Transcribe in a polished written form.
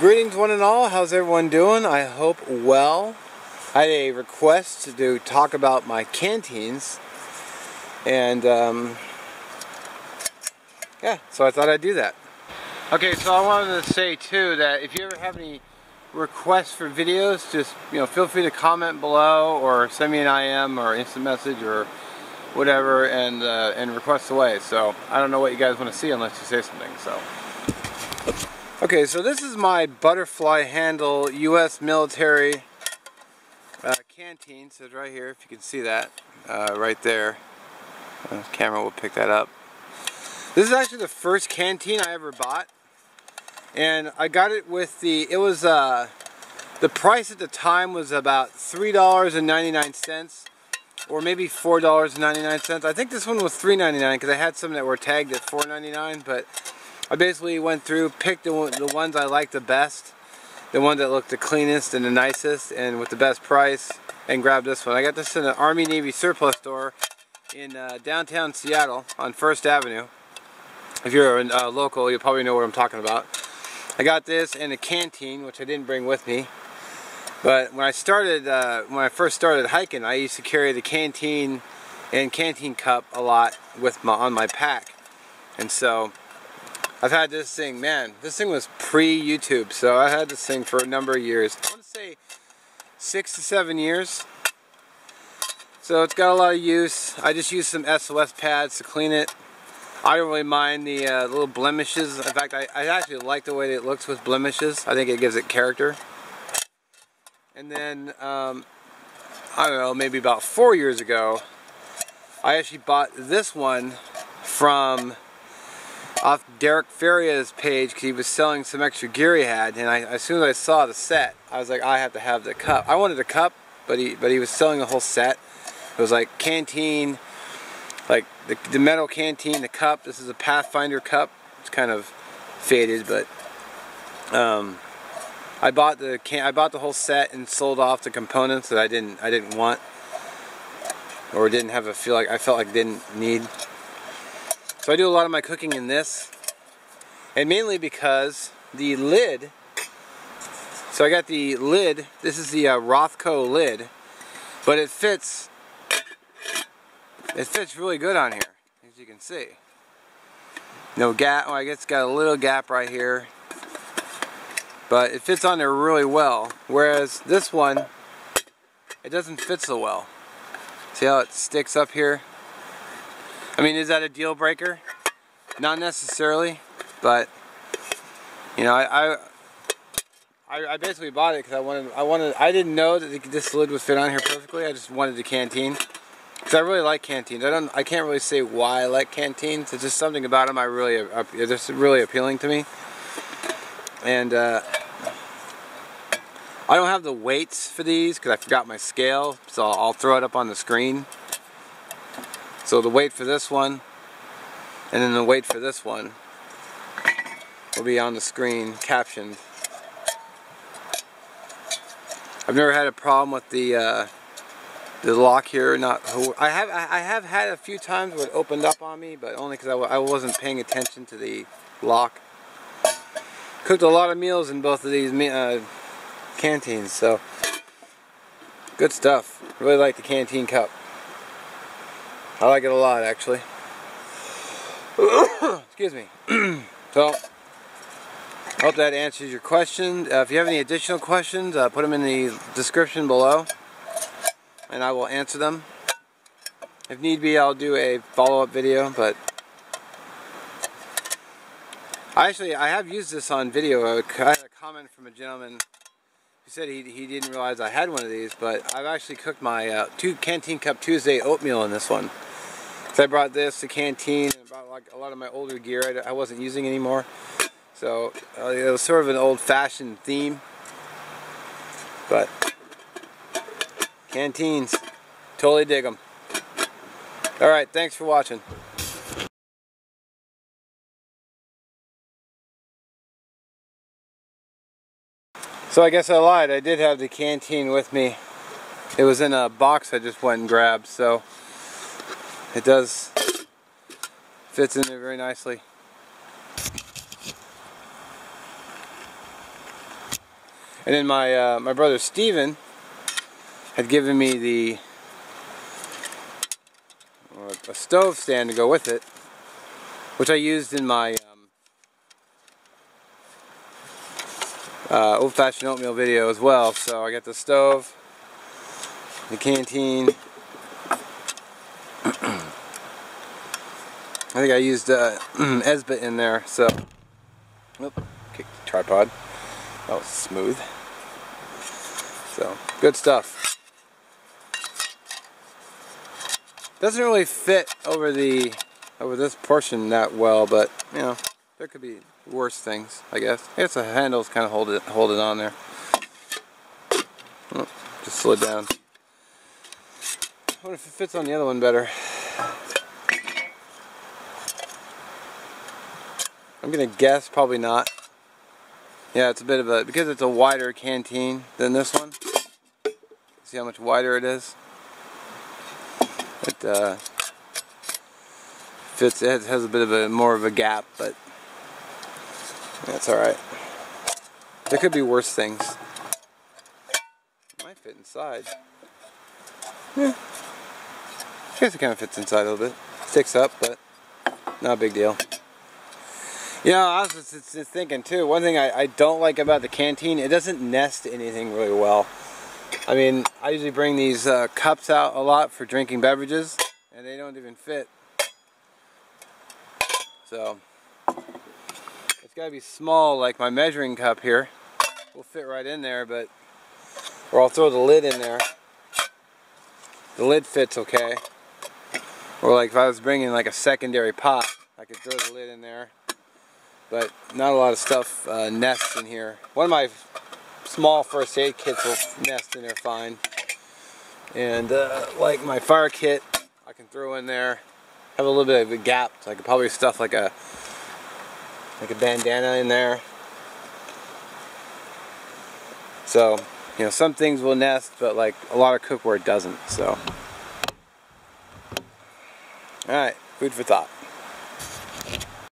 Greetings one and all, how's everyone doing? I hope well. I had a request to talk about my canteens, and yeah, so I thought I'd do that. Okay, so I wanted to say too that if you ever have any requests for videos, just feel free to comment below or send me an IM or instant message or whatever, and request away. So I don't know what you guys want to see unless you say something. So okay, so this is my butterfly handle U.S. military canteen. So it's right here, if you can see that right there. The camera will pick that up. This is actually the first canteen I ever bought, and I got it with the price at the time was about $3.99 or maybe $4.99. I think this one was $3.99 because I had some that were tagged at $4.99, but I basically went through, picked the ones I liked the best, the ones that looked the cleanest and the nicest and with the best price, and grabbed this one. I got this in an Army Navy surplus store in downtown Seattle on 1st Avenue. If you're a local, you probably know what I'm talking about. I got this and a canteen, which I didn't bring with me. But when I first started hiking, I used to carry the canteen and canteen cup a lot on my pack, and so I've had this thing, man, this thing was pre-YouTube, so I had this thing for a number of years. I want to say 6 to 7 years. So it's got a lot of use. I just use some SOS pads to clean it. I don't really mind the little blemishes. In fact, I actually like the way that it looks with blemishes. I think it gives it character. And then, I don't know, maybe about 4 years ago, I actually bought this one from off Derek Faria's page because he was selling some extra gear he had, and as soon as I saw the set, I was like, I have to have the cup. I wanted a cup, but he was selling the whole set. It was like canteen, like the metal canteen, the cup. This is a Pathfinder cup. It's kind of faded, but I bought the whole set and sold off the components that I didn't want or I felt like didn't need. So I do a lot of my cooking in this, and mainly because the lid. So I got the lid. This is the Rothko lid, but it fits really good on here, as you can see. No gap. Well, I guess it's got a little gap right here, but it fits on there really well. Whereas this one, it doesn't fit so well. See how it sticks up here? I mean, is that a deal breaker? Not necessarily, but I basically bought it because I didn't know that this lid would fit on here perfectly. I just wanted the canteen because I really like canteens. I can't really say why I like canteens. It's just something about them they're just really appealing to me. And I don't have the weights for these because I forgot my scale, so I'll throw it up on the screen. So the weight for this one, and then the weight for this one, will be on the screen, captioned. I've never had a problem with the lock here. I have had a few times where it opened up on me, but only because I wasn't paying attention to the lock. Cooked a lot of meals in both of these canteens, so good stuff. Really like the canteen cup. I like it a lot, actually. Excuse me. So, I hope that answers your question. If you have any additional questions, put them in the description below, and I will answer them. If need be, I'll do a follow-up video, but I have used this on video. I had a comment from a gentleman who said he didn't realize I had one of these, but I've actually cooked my Canteen Cup Tuesday oatmeal in this one. So I brought this, the canteen, and brought like a lot of my older gear I wasn't using anymore. So it was sort of an old-fashioned theme. But canteens, totally dig them. Alright, thanks for watching. So I guess I lied. I did have the canteen with me. It was in a box I just went and grabbed, so it fits in there very nicely. And then my brother Steven had given me a stove stand to go with it, which I used in my old-fashioned oatmeal video as well. So I got the stove, the canteen. I think I used Esbit in there, so kick the tripod. That was smooth. So good stuff. Doesn't really fit over this portion that well, but you know, there could be worse things, I guess. I guess the handles kind of hold it on there. Oh, just slid down. I wonder if it fits on the other one better. I'm gonna guess probably not. Yeah, it's a bit of a, because it's a wider canteen than this one. See how much wider it is? It fits. It has a bit of more of a gap, but that's all right. There could be worse things. It might fit inside. Yeah, I guess it kind of fits inside a little bit. Sticks up, but not a big deal. You know, I was just thinking too, one thing I don't like about the canteen, it doesn't nest anything really well. I mean, I usually bring these cups out a lot for drinking beverages, and they don't even fit. So, it's got to be small, like my measuring cup here. Will fit right in there, but, or I'll throw the lid in there. The lid fits okay. Or like if I was bringing like a secondary pot, I could throw the lid in there. But not a lot of stuff nests in here. One of my small first aid kits will nest in there fine. And like my fire kit, I can throw in there. Have a little bit of a gap, so I could probably stuff like a bandana in there. So, you know, some things will nest, but like a lot of cookware doesn't. So, all right, food for thought.